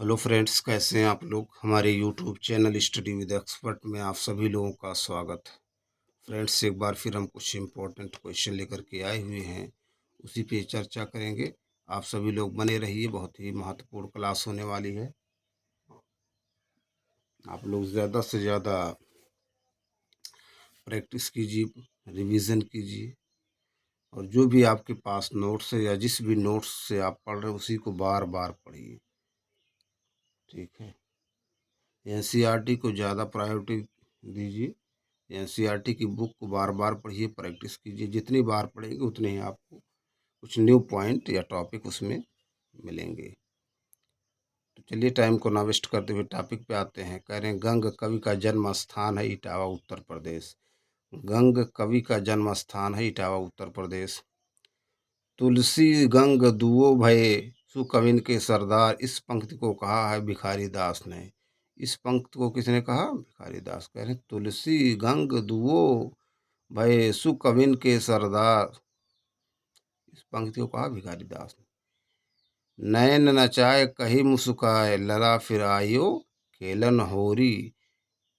Hello friends, कैसे हैं आप लोग। हमारे YouTube channel study with expert में आप सभी लोगों का स्वागत है। फ्रेंड्स, एक बार फिर हम कुछ इम्पोर्टेंट क्वेश्चन लेकर के आए हुए हैं, उसी पे चर्चा करेंगे। आप सभी लोग बने रहिए, बहुत ही महत्वपूर्ण क्लास होने वाली है। आप लोग ज़्यादा से ज़्यादा प्रैक्टिस कीजिए, रिवीजन कीजिए, और जो भी आपके पास नोट्स है या जिस भी नोट्स से आप पढ़ रहे हैं उसी को बार बार पढ़िए। ठीक है। एनसीईआरटी को ज़्यादा प्रायोरिटी दीजिए। एनसीईआरटी की बुक को बार बार पढ़िए, प्रैक्टिस कीजिए। जितनी बार पढ़ेंगे उतने ही आपको कुछ न्यू पॉइंट या टॉपिक उसमें मिलेंगे। तो चलिए, टाइम को ना वेस्ट करते हुए टॉपिक पे आते हैं। कह रहे हैं गंग कवि का जन्म स्थान है इटावा उत्तर प्रदेश। गंग कवि का जन्म स्थान है इटावा उत्तर प्रदेश। तुलसी गंग दुओ भये सुकविन के सरदार, इस पंक्ति को कहा है भिखारी दास ने। इस पंक्ति को किसने कहा? भिखारी दास। कह रहे तुलसी गंग दुओ भये सुकविन के सरदार, इस पंक्ति को कहा भिखारी दास ने। नयन नचाए कही मुस्काए लला फिर आयो खेलन होरी,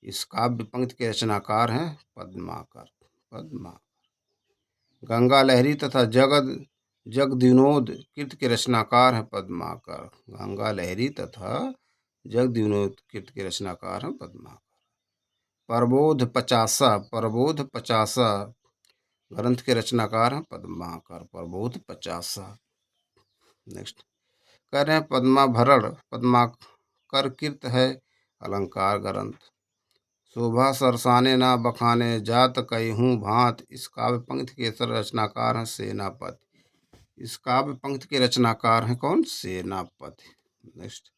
इस काव्य पंक्ति के रचनाकार हैं पद्माकर। पद्मा गंगा लहरी तथा जगदिनोद कृत के रचनाकार हैं पद्माकर। गंगा लहरी तथा जगदिनोद कृत के रचनाकार हैं पद्माकर। प्रबोध पचासा ग्रंथ के रचनाकार हैं पद्माकर। प्रबोध पचासा। नेक्स्ट, कह रहे हैं पद्माभरण पद्माकर कृत है अलंकार ग्रंथ। शोभा सरसाने ना बखाने जात कई भांत, इस काव्य पंक्ति के रचनाकार हैं सेनापति। इस काव्य पंक्ति के रचनाकार हैं कौन? सेनापति। नेक्स्ट,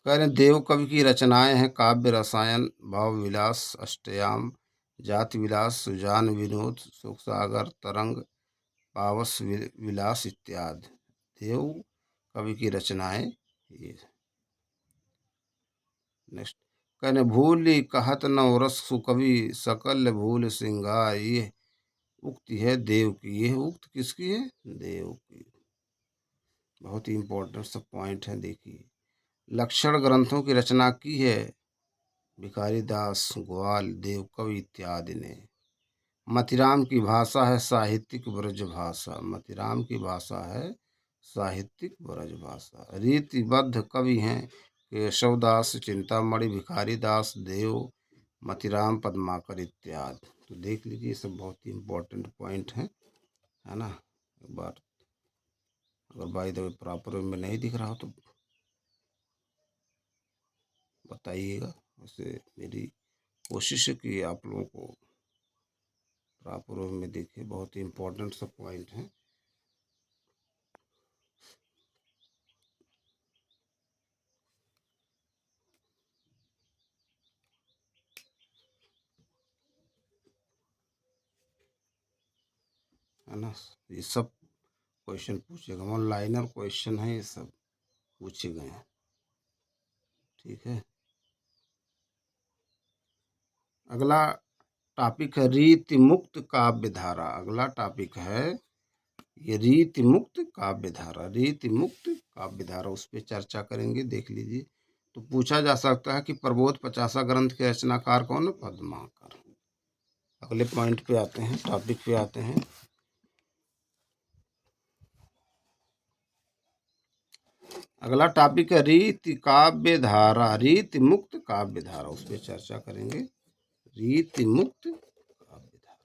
कह रहे हैं देव कवि की रचनाएं हैं काव्य रसायन, भाव विलास, अष्टयाम, जाति विलास, सुजान विनोद, सुख सागर, तरंग, पावस विलास इत्यादि। देव कवि की रचनाएं ये। नेक्स्ट, कहने भूल कहत नौ रस सुकवि सकल भूल सिंगार, ये उक्ति है देव की। यह उक्त किसकी है? देव की। बहुत ही इंपॉर्टेंट सब पॉइंट है, देखिए। लक्षण ग्रंथों की रचना की है भिखारी दास, ग्वाल, देव कवि इत्यादि ने। मतिराम की भाषा है साहित्यिक ब्रज भाषा। मतिराम की भाषा है साहित्यिक ब्रज भाषा। रीतिबद्ध कवि हैं केशवदास, चिंतामणि, भिखारी दास, देव, मतिराम, पद्माकर इत्यादि। तो देख लीजिए, सब बहुत ही इम्पोर्टेंट पॉइंट हैं, है ना। एक बार अगर by the way proper way में नहीं दिख रहा हो तो बताइएगा। वैसे मेरी कोशिश है कि आप लोगों को प्रॉपर वे में दिखे। बहुत ही इम्पोर्टेंट सब पॉइंट हैं। है ना। ये सब क्वेश्चन पूछेगा, ऑनलाइनर क्वेश्चन है, ये सब पूछे गए हैं। ठीक है। अगला टॉपिक है रीति मुक्त काव्य धारा। अगला टॉपिक है ये रीति मुक्त काव्य धारा। रीति मुक्त काव्य धारा, उस पर चर्चा करेंगे। देख लीजिए। तो पूछा जा सकता है कि प्रबोध पचासा ग्रंथ के रचनाकार कौन है? पद्माकर। अगले पॉइंट पे आते हैं, टॉपिक पे आते हैं। अगला टॉपिक है रीति काव्य धारा। रीति मुक्त काव्य धारा, उस पर चर्चा करेंगे। रीति मुक्त काव्य धारा।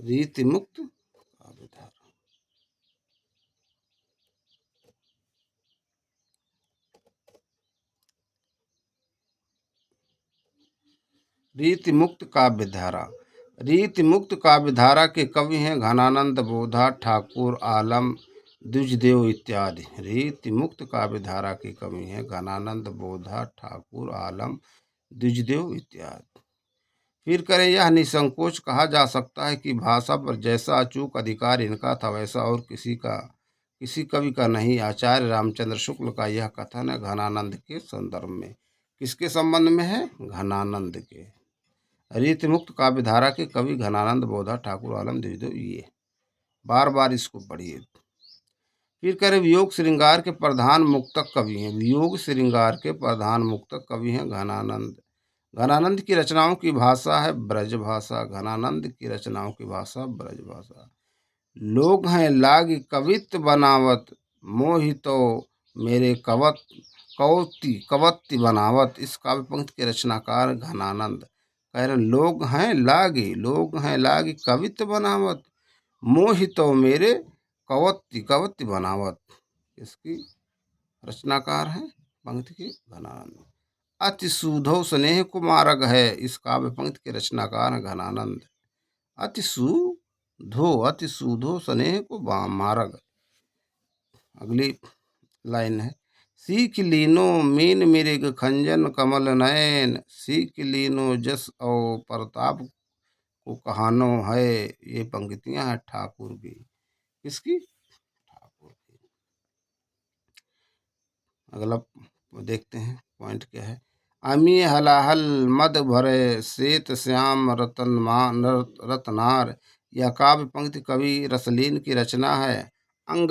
रीति मुक्त काव्य धारा। रीति मुक्त काव्य धारा। रीति मुक्त काव्य धारा के कवि हैं घनानंद बोधा, ठाकुर आलम, द्विजदेव इत्यादि। रीति मुक्त काव्य धारा के कवि हैं घनानंद बोधा, ठाकुर आलम, द्विजदेव इत्यादि। फिर करें, यह निसंकोच कहा जा सकता है कि भाषा पर जैसा अचूक अधिकार इनका था वैसा और किसी कवि का नहीं। आचार्य रामचंद्र शुक्ल का यह कथन है घनानंद के संदर्भ में। किसके संबंध में है? घनानंद के। रीति मुक्त काव्य धारा के कवि घनानंद बोधा ठाकुर आलम द्विवेदी। ये बार बार इसको पढ़िए। फिर कह रहे वियोग श्रृंगार के प्रधान मुक्तक कवि हैं। वियोग श्रृंगार के प्रधान मुक्तक कवि हैं घनानंद। घनानंद की रचनाओं की भाषा है ब्रज भाषा। घनानंद की रचनाओं की भाषा ब्रज भाषा। लोग हैं लाग कवित बनावत, मोहितो मेरे कवत्ति बनावत। इस काव्य पंक्ति के रचनाकार घनानंद। कह रहे लोग हैं लागी कवित बनावत, मोहितो मेरे कवत्ति बनावत। इसकी रचनाकार है पंक्ति के घनानंद। अति सुधो स्नेह कुमारक है। इस काव्य पंक्ति के रचनाकार हैं घनानंद। अति सुधो स्नेह को मारग। अगली लाइन है सीख लीनो मीन मिरिग खंजन कमल नयन, सीख लीनो जस और प्रताप को कहानो है। ये पंक्तियां हैं ठाकुर की। किसकी? ठाकुर की। अगला देखते हैं पॉइंट क्या है। अमी हलाहल मद भरे श्वेत श्याम रतनार। यह काव्य पंक्ति कवि रसलीन की रचना है। अंग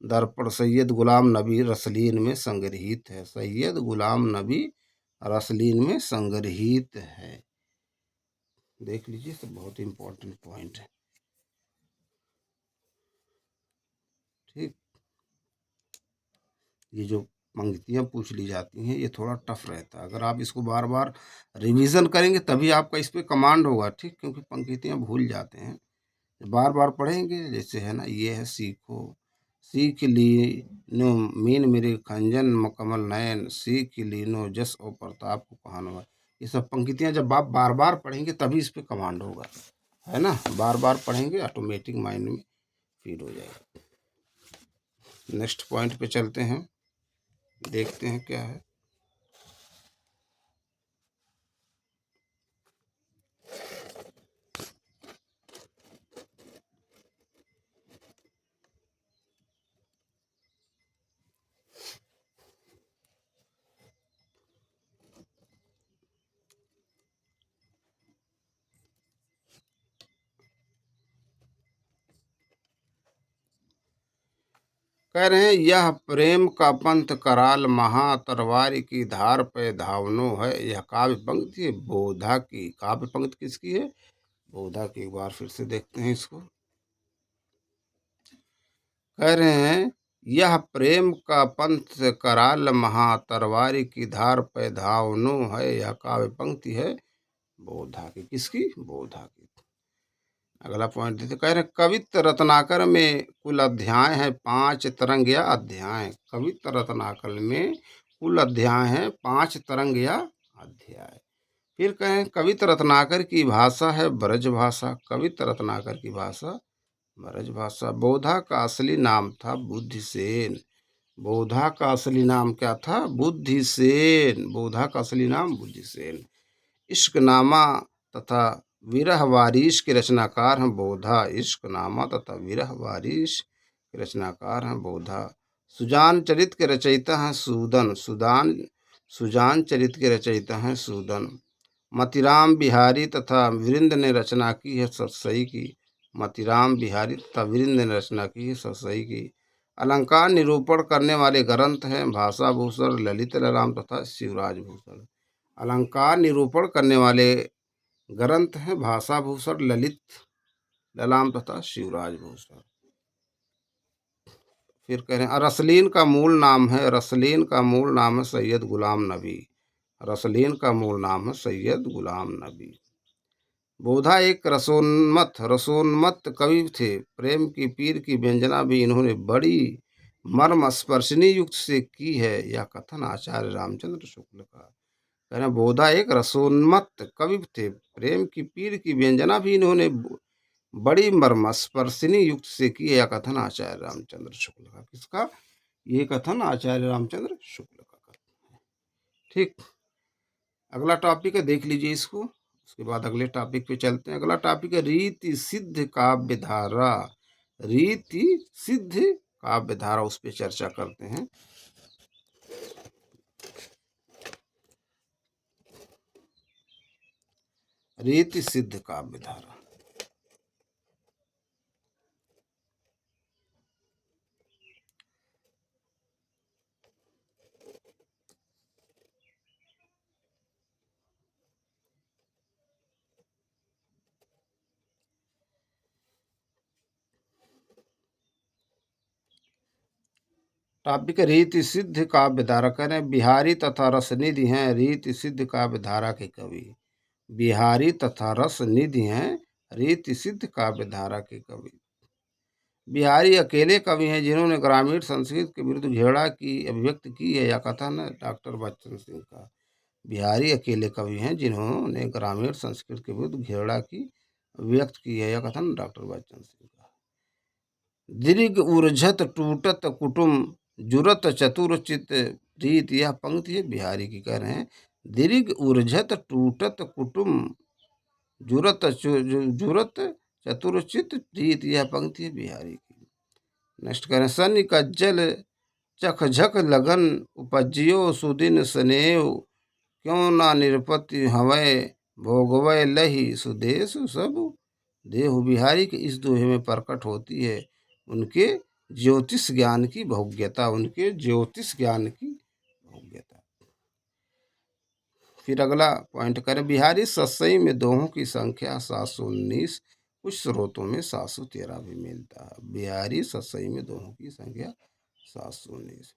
दर्पण सैयद गुलाम नबी रसलीन में संग्रहित है। सैयद गुलाम नबी रसलीन में संग्रहित है। देख लीजिए, सब बहुत इंपॉर्टेंट पॉइंट है। ठीक, ये जो पंक्तियां पूछ ली जाती हैं ये थोड़ा टफ रहता है। अगर आप इसको बार बार रिवीजन करेंगे तभी आपका इस पे कमांड होगा। ठीक, क्योंकि पंक्तियां भूल जाते हैं। बार बार पढ़ेंगे, जैसे है ना, ये है सीखो, सीख ली नो मीन मेरे खंजन मकमल नयन, सीख ली नो जस और प्रताप को कहानो। ये सब पंक्तियां जब आप बार बार पढ़ेंगे तभी इस पे कमांड होगा, है ना। बार बार पढ़ेंगे ऑटोमेटिक माइंड में फीड हो जाएगा। नेक्स्ट पॉइंट पे चलते हैं, देखते हैं क्या है। कह रहे हैं यह प्रेम का पंथ कराल महा तरवारी की धार पे धावनो है। यह काव्य पंक्ति है बोधा की। काव्य पंक्ति किसकी है? बोधा की। एक बार फिर से देखते हैं इसको। कह रहे हैं यह प्रेम का पंथ कराल महा तरवारी की धार पे धावनो है। यह काव्य पंक्ति है बोधा की। किसकी? बोधा की। अगला पॉइंट देते, कह रहे कवित्त रत्नाकर में कुल अध्याय है 5 तरंग या अध्याय। कवित्त रत्नाकर में कुल अध्याय है 5 तरंग या अध्याय। फिर कहें कवित्त रत्नाकर की भाषा है ब्रज भाषा। कवित्त रत्नाकर की भाषा ब्रज भाषा। बोधा का असली नाम था बुद्धिसेन। बोधा का असली नाम क्या था? बुद्धिसेन। बोधा का असली नाम बुद्धिसेन। इश्कनामा तथा विरह वारिश के रचनाकार हैं बोधा। इश्कनामा तथा विरह वारिश के रचनाकार हैं बोधा। सुजान चरित के रचयिता हैं सूदन। सुजान चरित के रचयिता हैं सूदन। मतिराम बिहारी तथा वृंद ने रचना की है सतसई की। मतिराम बिहारी तथा वृंद ने रचना की है सतसई की। अलंकार निरूपण करने वाले ग्रंथ हैं भाषा भूषण, ललित ललाम तथा शिवराज भूषण। अलंकार निरूपण करने वाले ग्रंथ हैं भाषा भूषण, ललित ललाम तथा शिवराज भूषण। फिर कह रहे हैं रसलीन का मूल नाम है। रसलीन का मूल नाम है सैयद गुलाम नबी। रसलीन का मूल नाम है सैयद गुलाम नबी। बोधा एक रसोन्मत्त कवि थे। प्रेम की पीर की व्यंजना भी इन्होंने बड़ी मर्म स्पर्शनी युक्त से की है। यह कथन आचार्य रामचंद्र शुक्ल का। कह रहे बोधा एक रसोन्मत्त कवि थे। प्रेम की पीर की व्यंजना भी इन्होंने बड़ी मर्मस्पर्शिनी युक्त से की। यह कथन आचार्य रामचंद्र शुक्ल का। किसका? ये कथन आचार्य रामचंद्र शुक्ल का कथन है। ठीक, अगला टॉपिक है, देख लीजिए इसको। उसके बाद अगले टॉपिक पे चलते हैं। अगला टॉपिक है रीति सिद्ध काव्य धारा। रीति सिद्ध काव्य धारा, उस पर चर्चा करते हैं। रीति सिद्ध काव्य धारा। टॉपिक रीति सिद्ध काव्य धारा। कह रहे हैं बिहारी तथा रसनिधि हैं रीति सिद्ध काव्य धारा के कवि। बिहारी तथा रसनिधि हैं रीति सिद्ध काव्य धारा के कवि। बिहारी अकेले कवि हैं जिन्होंने ग्रामीण संस्कृति के विरुद्ध घेड़ा की अभिव्यक्ति की है, यह कथन है डॉक्टर बच्चन सिंह का। बिहारी अकेले कवि हैं जिन्होंने ग्रामीण संस्कृति के विरुद्ध घेड़ा की अभिव्यक्त की है, यह कथन डॉक्टर बच्चन सिंह का। दीर्घ ऊर्झत टूटत कुटुम जुरत चतुरचित रीत, यह पंक्ति है बिहारी की। कह रहे हैं दीर्घ ऊर्झत टूटत कुटुम जुरत चतुरचित रीत, यह पंक्ति है बिहारी की। नेक्स्ट कह रहे हैं सन्नि कज्जल चखझक लगन उपजियो सुदिन स्नेह क्यों ना निरपति हवै भोगवै लही सुदेश सब देहु। बिहारी के इस दोहे में प्रकट होती है उनके ज्योतिष ज्ञान की भोग्यता, उनके ज्योतिष ज्ञान की भोग्यता। फिर अगला पॉइंट करें बिहारी सतसई में दोहों की संख्या 719, कुछ स्रोतों में 713 भी मिलता है। बिहारी सतसई में दोहों की संख्या 719।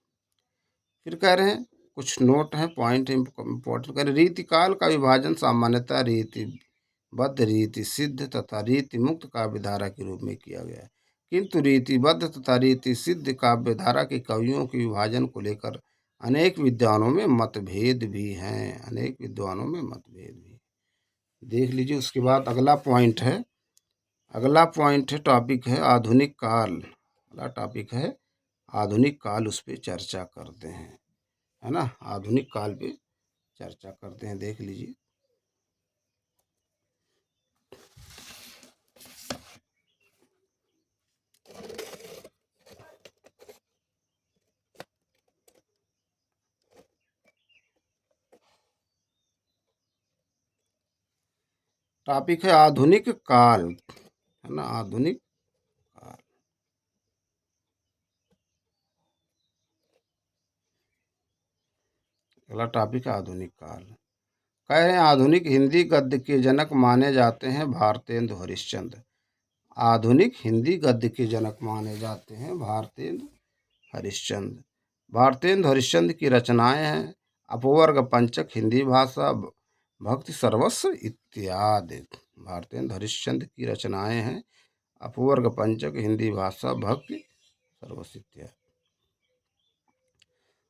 फिर कह रहे हैं कुछ नोट हैं, पॉइंट इंपॉर्टेंट करें। रीति काल का विभाजन सामान्यतः रीतिबद्ध, रीति सिद्ध तथा रीति मुक्त काव्य धारा के रूप में किया गया है, किंतु रीतिबद्ध तथा रीति सिद्ध काव्य धारा के कवियों के विभाजन को लेकर अनेक विद्वानों में मतभेद भी हैं, अनेक विद्वानों में मतभेद भी। देख लीजिए उसके बाद अगला पॉइंट है, अगला पॉइंट है टॉपिक है आधुनिक काल। अगला टॉपिक है आधुनिक काल, उस पर चर्चा करते हैं, है ना। आधुनिक काल पे चर्चा करते हैं, देख लीजिए। टॉपिक है आधुनिक काल, है ना, आधुनिक काल। अगला टॉपिक है आधुनिक काल। कह रहे हैं आधुनिक हिंदी गद्य के जनक माने जाते हैं भारतेंदु हरिश्चंद्र। आधुनिक हिंदी गद्य के जनक माने जाते हैं भारतेंदु हरिश्चंद्र। भारतेंदु हरिश्चंद्र की रचनाएं हैं अपवर्ग पंचक, हिंदी भाषा, भक्ति सर्वस्व इत्यादि। भारतेंदु हरिश्चंद्र की रचनाएं हैं अपवर्ग पंचक, हिंदी भाषा, भक्ति सर्वस्व इत्यादि।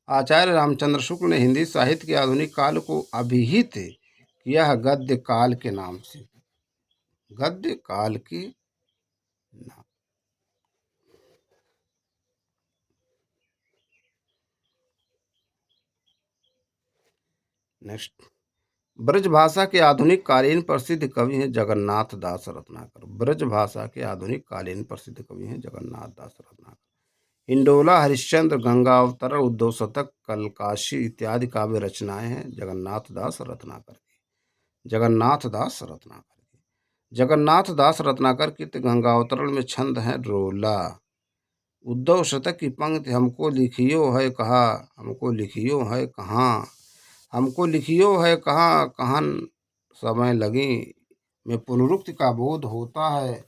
आचार्य रामचंद्र शुक्ल ने हिंदी साहित्य के आधुनिक काल को अभिहित किया है गद्य काल के नाम से, गद्य काल के नाम। नेक्स्ट, ब्रज भाषा के आधुनिक कालीन प्रसिद्ध कवि हैं जगन्नाथ दास रत्नाकर। ब्रज भाषा के आधुनिक कालीन प्रसिद्ध कवि हैं जगन्नाथ दास रत्नाकर। हिंडोला, हरिश्चंद्र, गंगा अवतरण, उद्धव शतक, कलकाशी इत्यादि काव्य रचनाएं हैं जगन्नाथ दास रत्नाकर की। जगन्नाथ दास रत्नाकर की। जगन्नाथ दास रत्नाकर की गंगा अवतरण में छंद है रोला। उद्धव शतक की पंक्ति हमको लिखियो है कहा, हमको लिखियो है कहाँ, हमको लिखियो है कहाँ कहन समय लगी, में पुनरुक्ति का बोध होता है,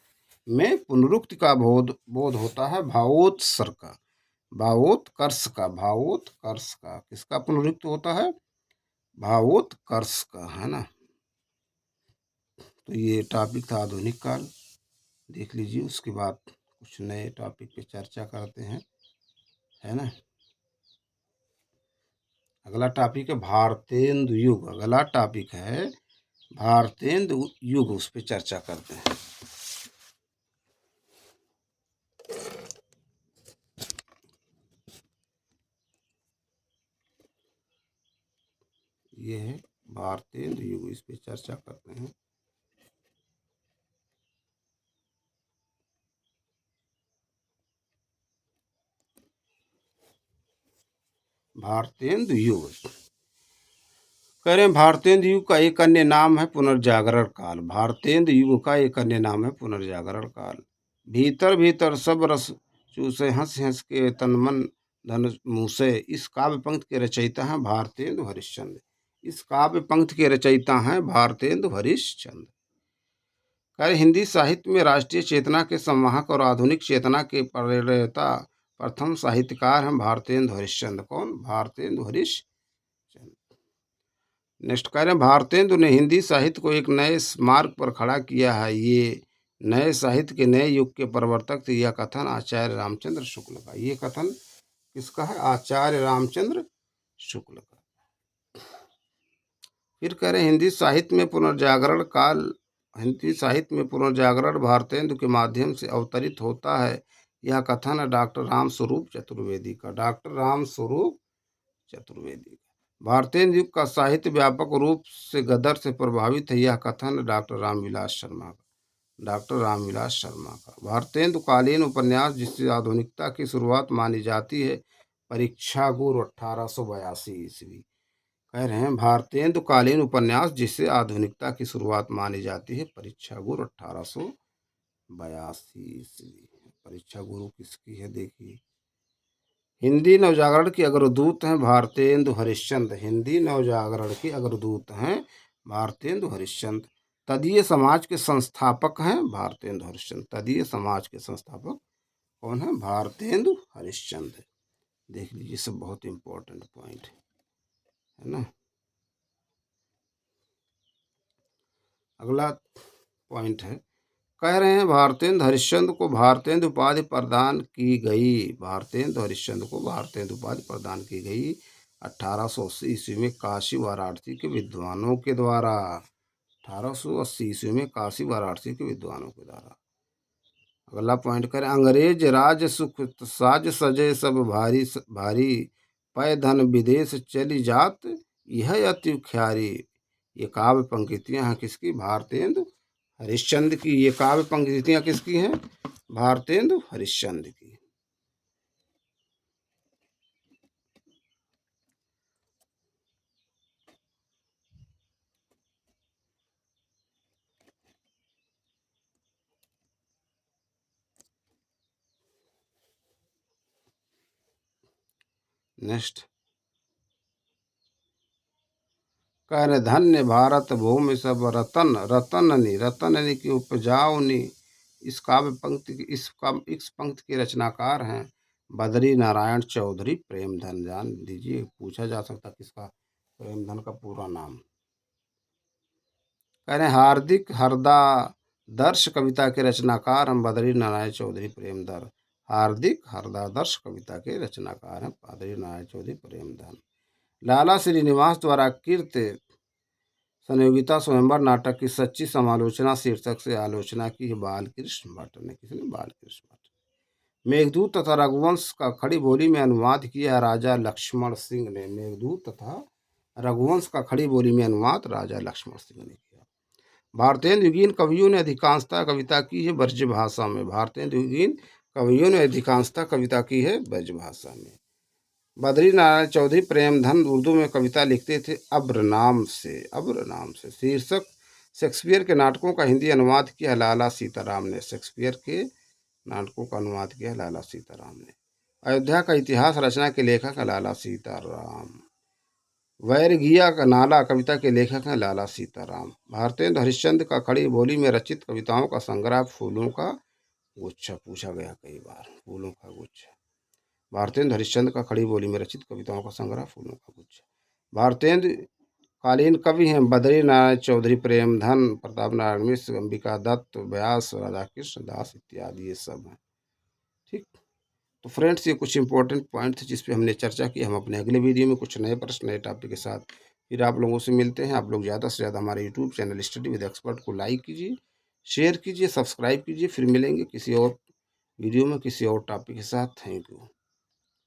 में पुनरुक्ति का बोध होता है भावोत्सर का, भावोत्कर्ष का, भावोत्कर्ष का। किसका पुनरुक्ति होता है? भावोत्कर्ष का, है ना। तो ये टॉपिक था आधुनिक काल, देख लीजिए। उसके बाद कुछ नए टॉपिक पे चर्चा करते हैं, है ना। अगला टॉपिक है भारतेंदु युग। अगला टॉपिक है भारतेंदु युग, उस पर चर्चा करते हैं। ये है भारतेंदु युग, इस पर चर्चा करते हैं। भारतेंदु युग। कह रहे हैं भारतेंदु युग का एक अन्य नाम है पुनर्जागरण काल। भारतेंदु युग का एक अन्य नाम है पुनर्जागरण काल। भीतर भीतर सब रस चूसे हंस हंस के तन मन धन मूसे। इस काव्य पंक्ति के रचयिता हैं भारतेंदु हरिश्चंद्र। इस काव्य पंक्ति के रचयिता हैं भारतेंदु हरिश्चंद्र। कह रहे हिंदी साहित्य में राष्ट्रीय चेतना के संवाहक और आधुनिक चेतना के प्रणेता प्रथम साहित्यकार हैं भारतेंदु हरिश्चंद्र। कौन? भारतेंदु हरिश्चंद्र। नेक्स्ट कह रहे हैं भारतेंदु ने हिंदी साहित्य को एक नए मार्ग पर खड़ा किया है। ये नए साहित्य के नए युग के प्रवर्तक थे। यह कथन आचार्य रामचंद्र शुक्ल का। ये कथन किसका है? आचार्य रामचंद्र शुक्ल का। फिर कह रहे हैं हिंदी साहित्य में पुनर्जागरण भारतेंदु के माध्यम से अवतरित होता है। यह कथन है डॉक्टर राम स्वरूप चतुर्वेदी का। डॉक्टर राम स्वरूप चतुर्वेदी। भारतेंदु युग का साहित्य व्यापक रूप से गदर से प्रभावित है। यह कथन डॉक्टर रामविलास शर्मा का। डॉक्टर रामविलास शर्मा का। भारतेंदु कालीन उपन्यास जिससे आधुनिकता की शुरुआत मानी जाती है। परीक्षा गुरु 1882 ईस्वी। कह रहे हैं भारतेंदु कालीन उपन्यास जिससे आधुनिकता की शुरुआत मानी जाती है। परीक्षा गुरु 1882 ईस्वी। परीक्षा गुरु किसकी है देखिए। हिंदी नवजागरण के अग्रदूत हैं भारतेंदु हरिश्चंद्र। हिंदी नवजागरण के अग्रदूत हैं भारतेंदु हरिश्चंद्र। तदीय समाज के संस्थापक हैं भारतेंदु हरिश्चंद्र। तदीय समाज के संस्थापक कौन है? भारतेंदु हरिश्चंद्र। देख लीजिए, सब बहुत इंपॉर्टेंट पॉइंट है ना। अगला पॉइंट है, कह रहे हैं भारतेंदु हरिश्चंद्र को भारतेंदु उपाधि प्रदान की गई। भारतेंदु हरिश्चंद्र को भारतेंदु उपाधि प्रदान की गई 1880 ईस्वी में काशी वाराणसी के विद्वानों के द्वारा। 1880 ईस्वी में काशी वाराणसी के विद्वानों के द्वारा। अगला पॉइंट करें, अंग्रेज राज सुख साज सजे सब भारी भारी, पै धन विदेश चली जात यह अति ख्यारी। ये काव्य पंक्तियां हैं किसकी? भारतेंदु हरिश्चंद्र की। ये काव्य पंक्तियां किसकी हैं? भारतेंदु हरिश्चंद्र की। नेक्स्ट कह रहे धन्य भारत भूमि सब रतन रतननी की उपजाऊनी। इस काव्य पंक्ति की इस पंक्ति के रचनाकार हैं बद्री नारायण चौधरी प्रेमधन। जान दीजिए, पूछा जा सकता किसका प्रेमधन का पूरा नाम। कह रहे हार्दिक हरदा दर्श कविता के रचनाकार हम बद्री नारायण चौधरी प्रेमधन। हार्दिक हरदादर्श कविता के रचनाकार हैं बद्री नारायण चौधरी प्रेमधन। लाला श्रीनिवास द्वारा कृत संयोगिता स्वयंवर नाटक की सच्ची समालोचना शीर्षक से आलोचना की है बालकृष्ण भट्ट ने। किसने? बालकृष्ण भट्ट। मेघदूत तथा रघुवंश का खड़ी बोली में अनुवाद किया राजा लक्ष्मण सिंह ने। मेघदूत तथा रघुवंश का खड़ी बोली में अनुवाद राजा लक्ष्मण सिंह ने किया। भारतेंदु युगीन कवियों ने अधिकांशतः कविता की है ब्रज भाषा में। भारतेंदु युगीन कवियों ने अधिकांशतः कविता की है ब्रज भाषा में। बद्री नारायण चौधरी प्रेमधन उर्दू में कविता लिखते थे अब्र नाम से। अब्र नाम से। शीर्षक शेक्सपियर के नाटकों का हिंदी अनुवाद किया लाला सीताराम ने। शेक्सपियर के नाटकों का अनुवाद किया लाला सीताराम ने। अयोध्या का इतिहास रचना के लेखक है लाला सीताराम। वैरगिया का नाला कविता के लेखक हैं लाला सीताराम। भारतेंदु हरिश्चंद्र का खड़ी बोली में रचित कविताओं का संग्रह फूलों का गुच्छा। पूछा गया कई बार, फूलों का गुच्छा। भारतेंदु हरिश्चंद्र का खड़ी बोली में रचित कविताओं का संग्रह फूलों का गुच्छा। भारतेंदु कालीन कवि हैं बद्री नारायण चौधरी प्रेमधन, प्रताप नारायण मिश्र, अंबिका दत्त, व्यास, राधाकृष्ण दास इत्यादि ये सब हैं। ठीक, तो फ्रेंड्स ये कुछ इंपॉर्टेंट पॉइंट थे जिस पे हमने चर्चा की। हम अपने अगले वीडियो में कुछ नए प्रश्न नए टॉपिक के साथ फिर आप लोगों से मिलते हैं। आप लोग ज़्यादा से ज़्यादा हमारे YouTube channel study with expert को लाइक कीजिए, शेयर कीजिए, सब्सक्राइब कीजिए। फिर मिलेंगे किसी और वीडियो में किसी और टॉपिक के साथ। Thank you.